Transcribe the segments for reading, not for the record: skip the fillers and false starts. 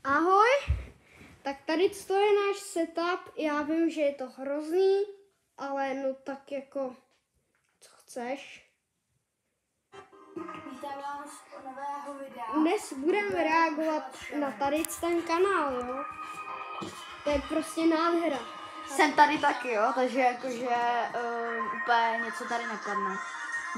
Ahoj, tak tady to je náš setup, já vím, že je to hrozný, ale no tak jako, co chceš. Vítám vás u nového videa. Dnes budeme reagovat na tady ten kanál, jo. To je prostě nádhera. Jsem tady taky, jo, takže jakože úplně něco tady nepadne.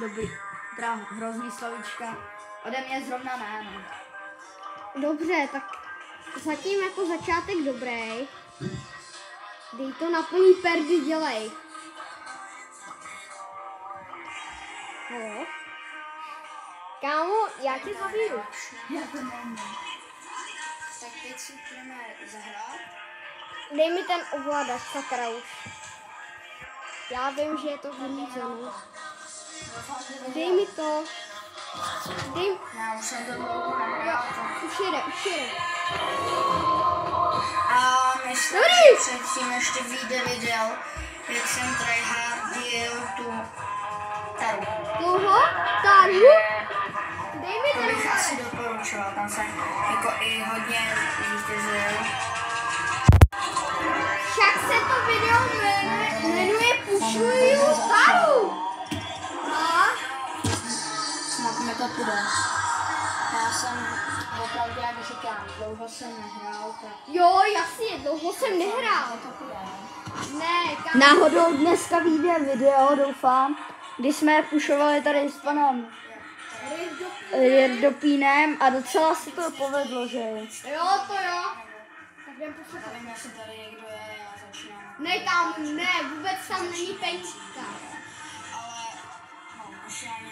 Dobrý, teda hrozný slovíčka. Ode mě zrovna ne, no. Dobře, tak zatím jako začátek dobrý. Dej to na plný perdy, dělej. No. Kámo, já tě zavíru. Já to nemám. Tak teď si budeme zahrát. Dej mi ten ovladač, sakra už. Já vím, že je to vyřízený. Dej mi to. Dej. Já už jsem to dlouho nehrál. Už jede. A myslím, že předtím ještě vyjde video, jak jsem tryhardil tu taru. Koho? Taru? Dej mi To ten bych asi ovladač. doporučoval, tam jsem jako i hodně vítězil. Však se to video jmenuje Pušuju Taru. A? Snad mi to půjde. Já jsem opravdu, jak říkám, dlouho jsem nehrál, tak Jo, jasně, dlouho jsem nehrál. to půjde. Ne, kámo. Náhodou dneska vyjde video, doufám, kdy jsme pušovali tady s panem Jirdopínem a docela se to povedlo, že jo. Jo, to jo. Tak jdem poslouchat. Nevím, jestli tady někdo je, já začínám. Ne, kámo, ne, vůbec tam není penízka.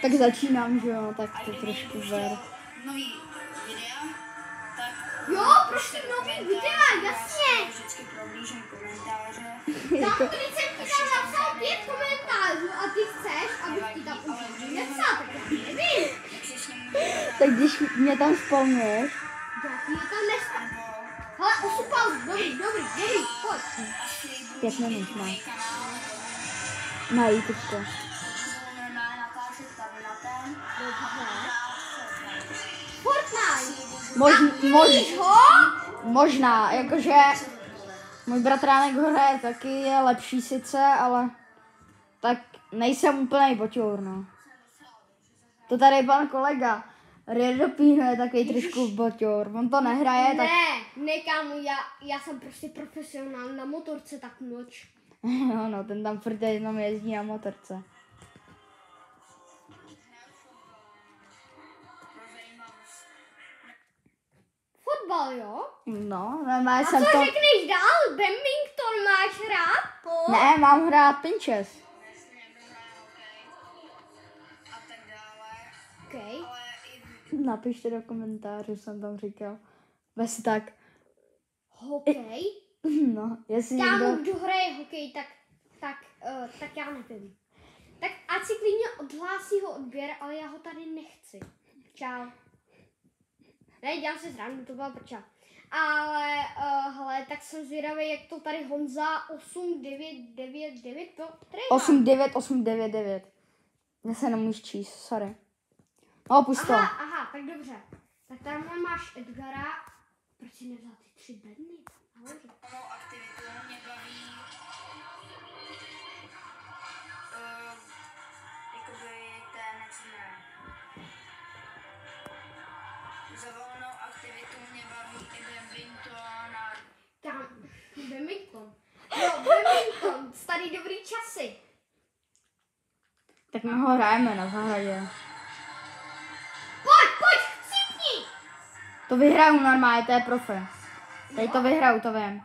Tak začínám, že jo, tak to trošku ver. Nový videa, tak Jo, prostě nový videa, jasně. vždycky prohlížím komentáře. Tam, když jsem ti tam napsal 5 komentářů a ty chceš, abych ti tam už nepsal, tak já nevím. Tak když mě tam vzpomněš, Já ti je tam nespal. Hele, osupal, dobrý, pojď. 5 minut máš. Na YouTube. Fortnite. Víš ho? Možná, jakože můj bratránek ho hraje taky, je lepší sice, ale tak nejsem úplnej boťour, no. To tady pan kolega Rierdopín je takový trošku boťour, on to nehraje, tak Ne, kámo, já jsem prostě profesionál na motorce, tak noč. jo, no, ten tam furt jenom jezdí na motorce. Fotbal, jo? No, normálně A jsem co to... řekneš dál? Badminton máš hrát? Ne, mám hrát pinches. Okay. Napište do komentářů, jsem tam říkal. Bez tak. Hokej? No, jestli Kámo, někdo... kdo hraje hokej, tak já nevím. Tak ať si klidně odhlásí ho odběr, ale já ho tady nechci. Čau. Ne, dělám si zrandu, to byla prča. Ale, hele, tak jsem zvědavý, jak to tady Honza 8999 to tady má. 89899. Já se nemůžu číst, sorry. No, pust to. Aha, tak dobře. Tak tamhle máš Edgara. Proč si nevzal ty 3 bedny? Nahoře. Aktivitu mě baví jakoby ten, jak se jmenuje. Za volnou aktivitu mě baví i badminton a... Tam, badminton. Jo, badminton, starý dobrý časy. Tak my ho hrajeme na zahradě. Pojď, chcípni! To vyhraju normálně, to je profi. Tady to vyhraju, to vím.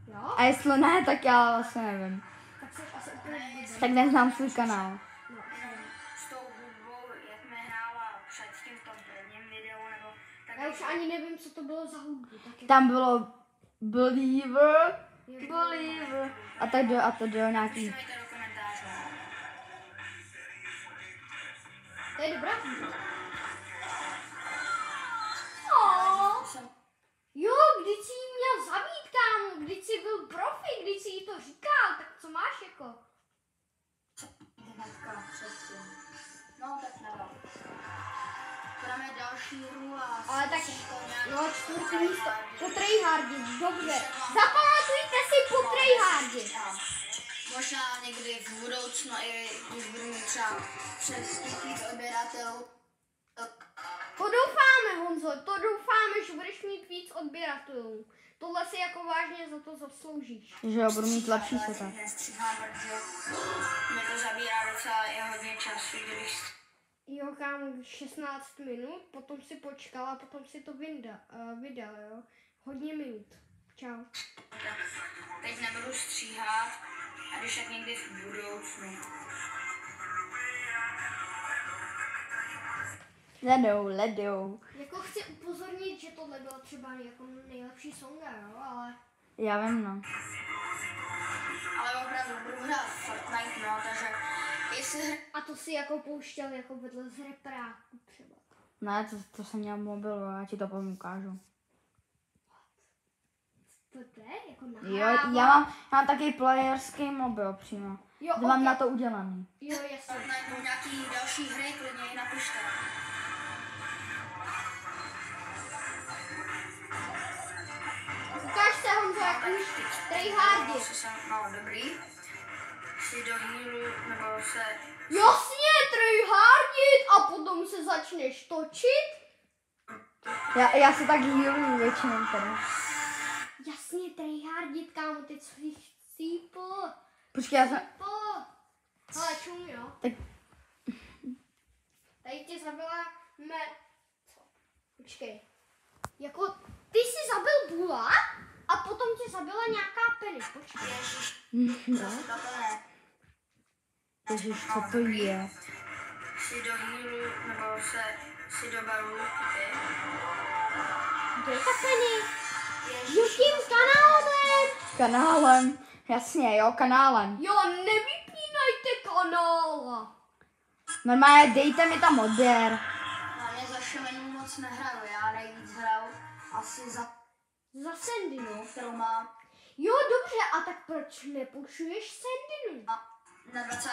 Jo? A jestli ne, tak já vlastně nevím. Tak se asi úplně Tak neznám svůj kanál. No, S tou hudbou, jak mi hrála předtím v tom prvním videu, nebo... já už ani nevím, co to bylo za hudbu. Tam bylo Believer, a to do nějaký. To je dobrá hudba. Oh. Jo, když jsi jí měl zabít, kámo, když jsi byl profi, když jsi jí to říkal, tak co máš jako? No, tak nevím. Budeme další hru a... Ale tak No, 4. místo. Po tryhardi, dobře. Zapamatujte si po tryhardi. Možná někdy v budoucnu, i když budu mít třeba přes 1000 odběratelů. To doufáme, Honzo, to doufáme, že budeš mít víc odběratelů. Tohle si jako vážně za to zasloužíš. Že jo, budu mít lepší setup. Nestříhám, protože mě to zabírá docela i hodně času, kdybych... Jo, kámo, 16 minut, potom si počkal a potom si to vydal, jo. Hodně minut. Čau. Teď nebudu stříhat, a když tak někdy v budoucnu. Ledou. Jako chci upozornit, že tohle byla třeba jako nejlepší songa, jo, ale... Já vím, no. Ale opravdu budu hrát Fortnite, no, takže jestli... A to si jako pouštěl jako vedle z reperáku třeba. Ne, to jsem měl mobil, já ti to potom ukážu. To je jako na Jo, já mám taky playerský mobil přímo. Jo, Mám ok. na to udělaný. Jo, jasně. Fortnite nebo nějaký další hry, klidně ji napište. Ukáž se, Honzo, jak už tryhardi. No, dobrý. Si do hýru, nebo se... Jasně, tryhardit a potom se začneš točit. Já se tak healuju většinou teda. Jasně, tryhardit, kámo, teď jsi cípl. Počkej, já jsem... Hele, čum, jo. Tak... Tady tě zabila Co? Počkej. Jako, ty jsi zabil Bula a potom tě zabila nějaká Penny. Počkej. Zase tato ne. Ježiš, co to je? Si do hýru, nebo si do baru, ty. Kde je ta Penny? Jo, tím kanálem. Kanálem. Jasně, jo, kanálem. Jo, nevypínajte kanála. Normálně dejte mi tam odběr. Na mě za šelení moc nehraju, já nejvíc hraju asi za Sendinu. kterou mám Jo, dobře, a tak proč nepušuješ Sendinu? na 20.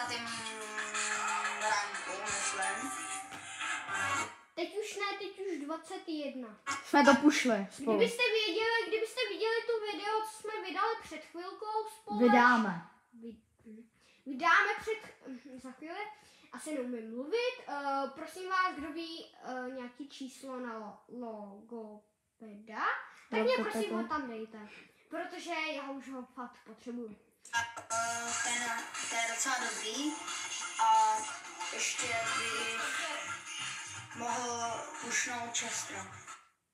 ranku, myslím. Teď už ne, teď už 21. Jsme to pušli spolu. Kdybyste viděli tu video, co jsme vydali před chvilkou spolu. Vydáme. Vydáme za chvíli. Asi neumím mluvit. Prosím vás, kdo ví nějaký číslo na logopeda, tak mě prosím ho tam dejte. Protože já už ho fakt potřebuju. To je docela dobrý a ještě bych mohl pušnout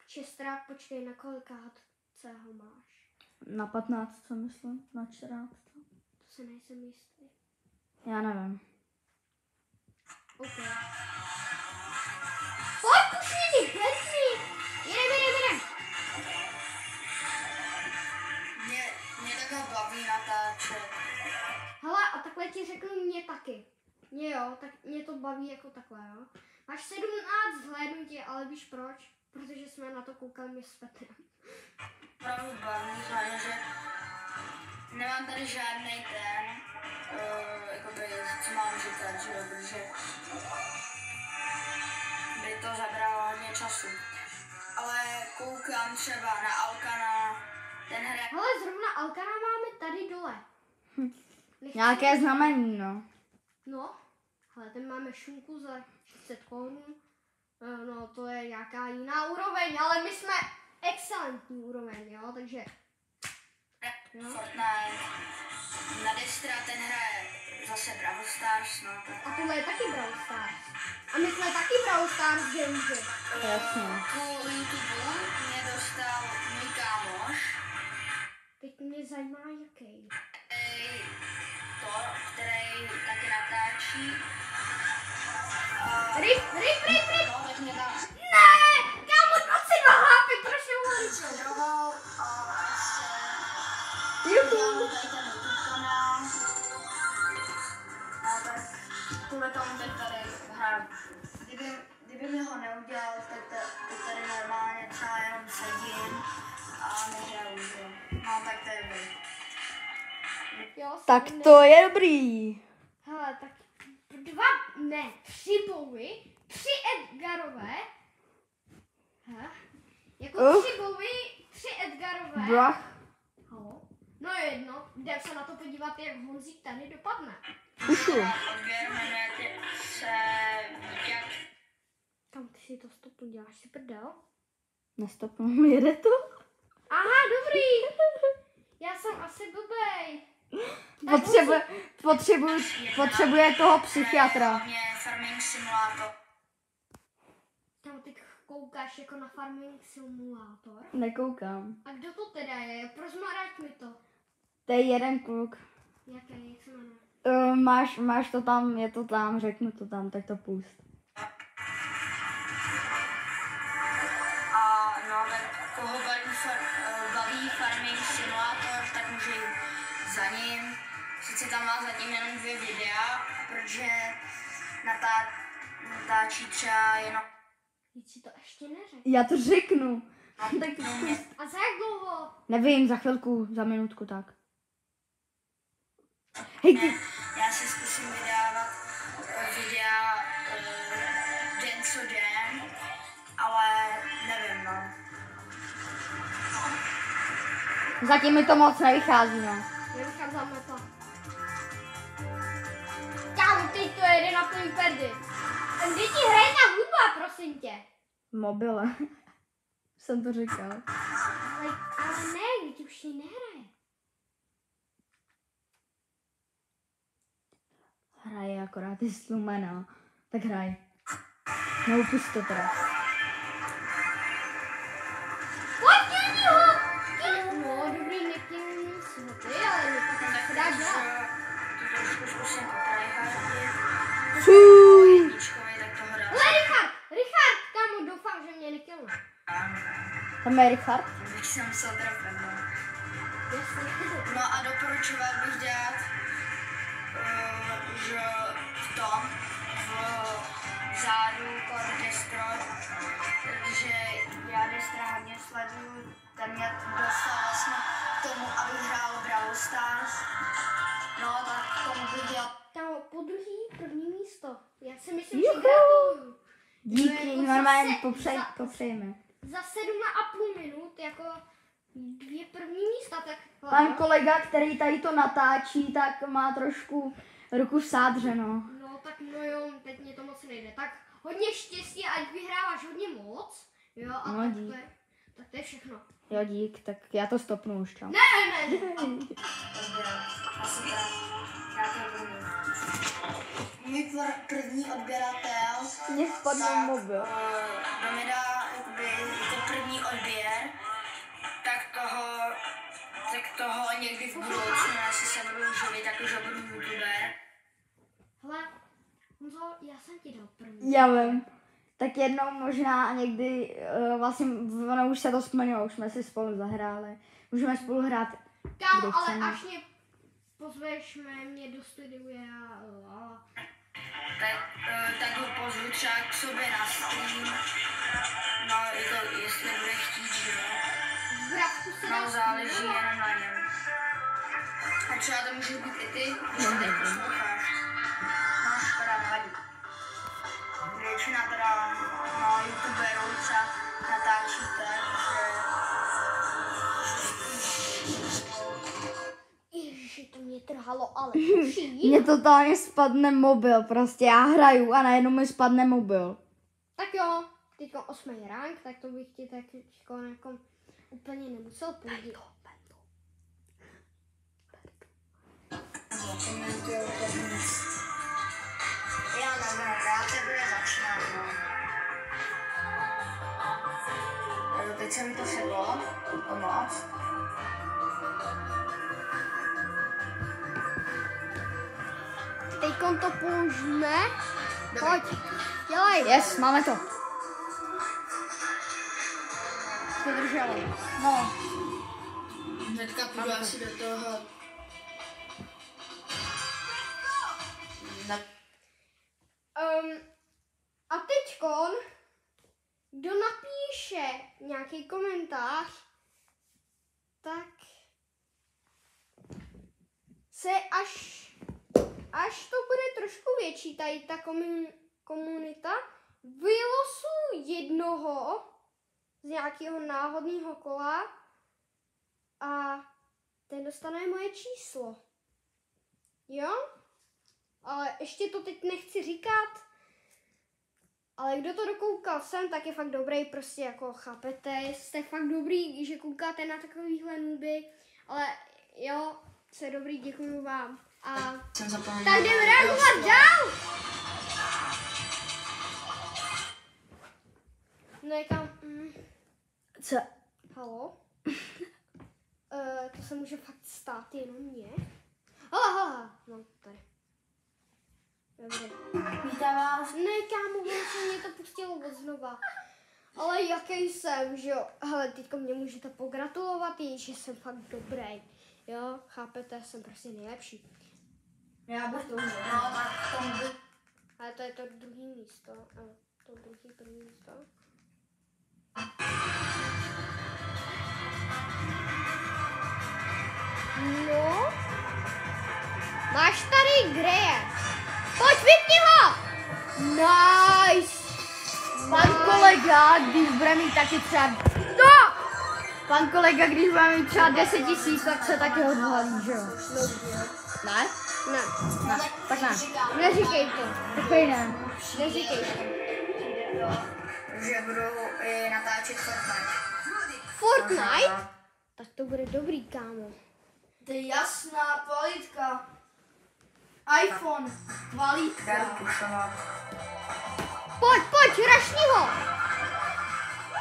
Čestrák, počkej, na kolikátce ho máš? Na 15, co myslím? Na 14. To se nejsem jistý. Já nevím. OK. Pojď, pušni, hned. Jedem. Mě takhle baví natáčet. Hele, a takhle ti řeknu mě taky. Mě jo, tak mě to baví jako takhle, jo. Máš 17 zhlédnutí, ale víš proč? Protože jsme na to koukali my s Petrem. Opravdu baví, hlavně, že nemám tady žádnej jakoby, co mám říkat, že jo, protože by to zabralo hodně času. Ale koukám třeba na Alkana, ten hraje. Hele, zrovna Alkana máme tady dole. Nějaké znamení, no. No, hele, ten máme šunku za 600 korun. No, to je nějaká jiná úroveň, ale my jsme excelentní úroveň, jo, takže... No. Fortnite, na Destra ten hraje zase Brawl Stars, no tak. A tohle je taky Brawl Stars. A my jsme taky Brawl Stars gamři. Jasně. Kvůli YouTube mě dostal můj kámoš, Teď mě zajímá, jaký. který taky natáčí. Rip! No, tak mě tam Ne! Kámo, 22 HP, proč nemohli? sledoval a se Juhu. tady ten YouTube kanál. No tak kvůli tomu teď tady hraju. Kdyby mi ho neudělal, tak tady normálně třeba jenom sedím a nehraju, že? No tak to je dobrý. Jo, Tak to je dobrý. Hele, tak 3 Bowy, 3 Edgarové. Jako Jako 3 Bobby, 3 Edgarové. Brach. Halo. No jedno, jdem se na to podívat, jak Honzík tady dopadne. Ušu. Odběr jmenuje se Vítěk. Kam ty si to stopu děláš, si prdel? Nestopnu, jede to? Aha, dobrý. Já jsem asi blbej. Potřebuje toho psychiatra. Hlavně Farming Simulator. Tam ty koukáš jako na Farming Simulator. Nekoukám. A kdo to teda je? Prozmaraď mi to. To je jeden kluk. Jaký, jak se jmenuje? Máš to tam, je to tam, řeknu to tam, tak to pust. A no, tak koho baví Farming Simulator, tak může jít za ním. Sice tam má zatím jenom 2 videa, protože natáčí třeba jenom... Teď si to ještě neřekl. Já to řeknu. Tak A za jak dlouho? nevím, za chvilku, za minutku tak. Hej ty, Já si zkusím vydávat videa den co den, ale nevím, no. zatím mi to moc nevychází, no. Nevycházáme to. Kámo, teď to jede na tvůj perdy. Kdy ti hraje ta hudba, prosím tě? V mobile. Jsem to říkal. Ale ne, teď už ji nehraje. Hraje akorát je slumená. Tak hraj. Neupust to teda. Pojď, chytni ho! No, dobrý, nekým si ho ty, ale Tak se dá dělat. to trošku zkusím potryhardit. Fuuu. Jedničkovej, tak to hrál. Hele, Richard, kámo, doufám, že mě nekilne. Tam je Richard. Bych se musel trefit, no. Jasně. No a doporučoval bych dělat, že v tom, vzadu Core Destroy, protože já Destra hodně sleduju, ten mě dostal vlastně k tomu, abych hrál Brawl Stars. No tak k tomu bych dělal. Kámo, první místo. Já si myslím, Juhu. že gratuluju. Díky, Jako normálně zase- popřejme. Za 7,5 minut, jako 2 první místa, tak... Pan kolega, který tady to natáčí, tak má trošku ruku v sádře, no. No tak no jo, teď mě to moc nejde. Tak hodně štěstí, ať vyhráváš hodně moc. Jo, a No, tak, dík. tak to je všechno. Jo, dík, tak já to stopnu už, čau. Ne. Asi tak. Já to budu. Můj první odběratel Mě spadl mobil. kdo mi dá jakoby, jako první odběr, tak toho někdy v budoucnu, jestli se budu živit, takže budu youtuber. Hele, Honzo, já jsem ti dal první. Já vím. Tak jednou možná někdy, vlastně ono už se to splnilo, už jsme si spolu zahráli. Můžeme spolu hrát. Kámo, Kdo ale chceme. až pozveš mě do studia a... Tak ho pozvu třeba k sobě na stream. No, jako, jestli bude chtít, že jo. Bratku se dá No, záleží jenom na něm. A třeba to může být i ty, když to teď posloucháš. No, škoda, nevadí. Většina teda, no, youtuberů třeba natáčí tak, Ježiši, to mě trhalo, ale Mně totálně spadne mobil, prostě já hraju a najednou mi spadne mobil. Tak jo, teďka 8. rank, tak to bych ti tak jako úplně nemusel poudit. Já nevím, já teprve začínám, no. Teď se mi to sedlo, moc. Teďkon to použijeme. Pojď, dělej. Yes, máme to. To drželo. No. Hnedka půjdu asi do toho. A teďkon, kdo napíše nějaký komentář, tak se až to bude trošku větší, tady ta komunita, vylosuju jednoho, z nějakého náhodného kola a ten dostane moje číslo. Jo? Ale ještě to teď nechci říkat. Ale kdo to dokoukal sem, tak je fakt dobrý, prostě jako chápete, jste fakt dobrý, že koukáte na takovýhle nooby, ale jo, jste dobrý, děkuju vám. A tak jdeme reagovat dál! No někam, Co? halo? To se může fakt stát jenom mě? Hala, no tady. Dobře. Vítám vás. Ne, kámo, vlastně mě to pustilo od znova. Ale jaký jsem, že jo? Hele, teďko mě můžete pogratulovat, že jsem fakt dobrý. Jo, chápete, jsem prostě nejlepší. Já bych to udělal. No, tak v tom by... Ale to je to druhý místo. A to první místo. No. Máš tady Greje. Pojď, vypni ho! Nice! Pan kolega, když bude mít taky třeba... No! Pan kolega, když bude mít třeba 10 000, tak se taky odhalí, že jo? Ne? Ne, Ne, tak ne. neříkej to. Takový ne. Neříkej to. Že budou i natáčet Fortnite. Fortnite? Tak to bude dobrý, kámo. To je jasná kvalitka. iPhone, kvalitka. Beru pušovat. Pojď, rašni ho!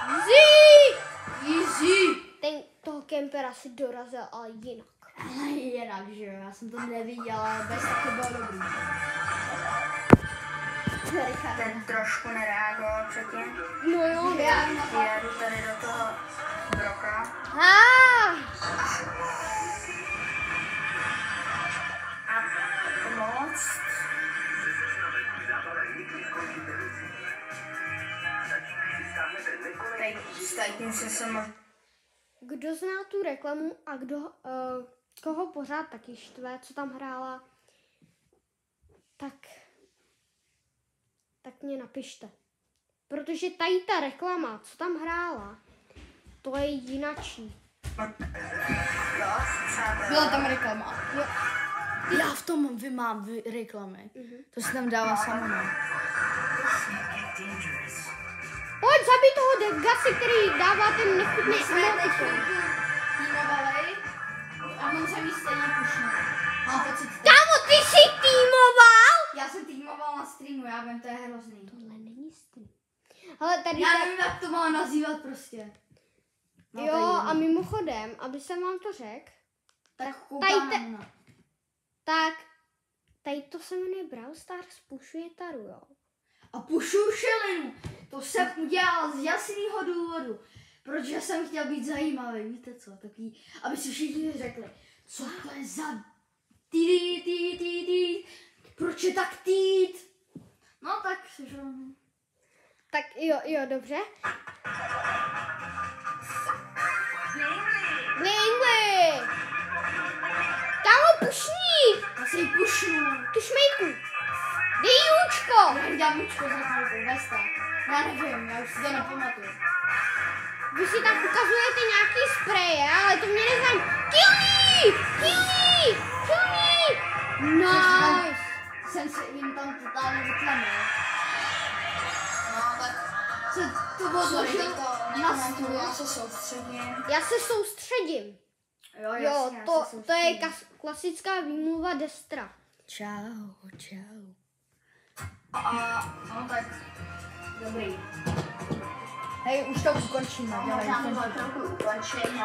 Easy! Easy. Ten toho kempera si dorazil, ale jinak. Ale jinak, že jo, já jsem to neviděl, ale bez taky bylo dobrý. Ten trošku nereagoval předtím. No jo, Jedu tady do toho broka. A pomoct. Teď státím se sama. Kdo zná tu reklamu a koho pořád taky štve, co tam hrála, tak mě napište. Protože tady ta reklama, co tam hrála, to je jinačí. Byla tam reklama. Jo. Já v tom mám reklamy. To se tam dává samo. Pojď, zabij toho Degasi, který dává ten nechutný emotikon. Týmovali a on se mi stejně pušnul. Mám pocit. Kámo, ty jsi týmoval? Já jsem týmoval na streamu, já vím, to je hrozný. Tohle není stream. Hele, tady Já nevím, jak to mám nazývat prostě. No, jo, tady a mimochodem, aby jsem vám to řekl, tak tady koukám na. tak tady to se jmenuje Brawl Stars pušuje Taru, jo. A pušu šelinu. To jsem udělal z jasného důvodu. Protože jsem chtěl být zajímavý, víte co? Takový, aby si všichni řekli, co to je za ty. Proč je tak týt? No tak si že... Tak jo, dobře. Blingly! Kámo, pušní! Já si ji pušnu. Tu šmejku! Dej jůčko! Já udělám mučko za chvilku, bez tak. Já nevím, já už si to nepamatuju. Vy si tam ukazujete nějaký spreje, ale to mě nezajímá. Kill me! Nice! Jsem se jim tam totálně vytlamil. No, tak To bylo složil na stůl. já se soustředím. Já se soustředím. Jo, Jo, to je klasická výmluva Destra. Čau. No tak, dobrý. Hej, už to ukončíme. Možná to za trochu ukončím.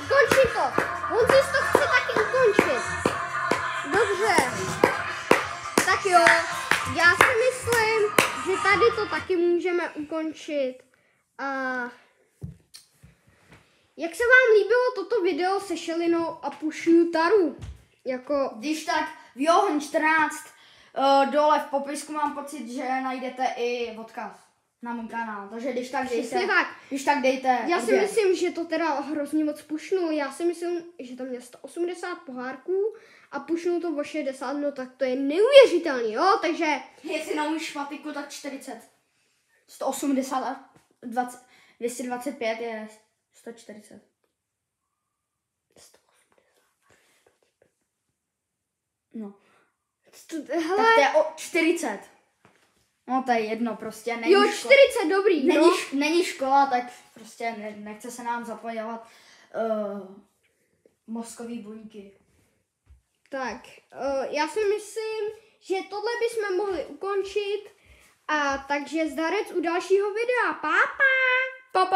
Ukončí to. On si to chce taky ukončit. Dobře. Tak jo, já si myslím, že tady to taky můžeme ukončit. A jak se vám líbilo toto video se Šelinou a Pušuju Taru? Jako, Když tak v Johan 14 dole v popisku mám pocit, že najdete i odkaz na můj kanál. Takže když tak dejte. přesně tak. Když tak dejte. Já si odběr. myslím, že to teda hrozně moc pušnul. Já si myslím, že tam měl 180 pohárků a pušnul to o 60, no tak to je neuvěřitelný, jo? Takže Jestli na můj šmatiku, tak 40. 180 a 20. 225 je 140. No. Hele, Tak to je o 40. No to je jedno, prostě není jo, 40, dobrý, no. Není škola, tak prostě nechce se nám zapojovat mozkový buňky. Tak, já si myslím, že tohle bychom mohli ukončit. A takže zdarec u dalšího videa. Pápa!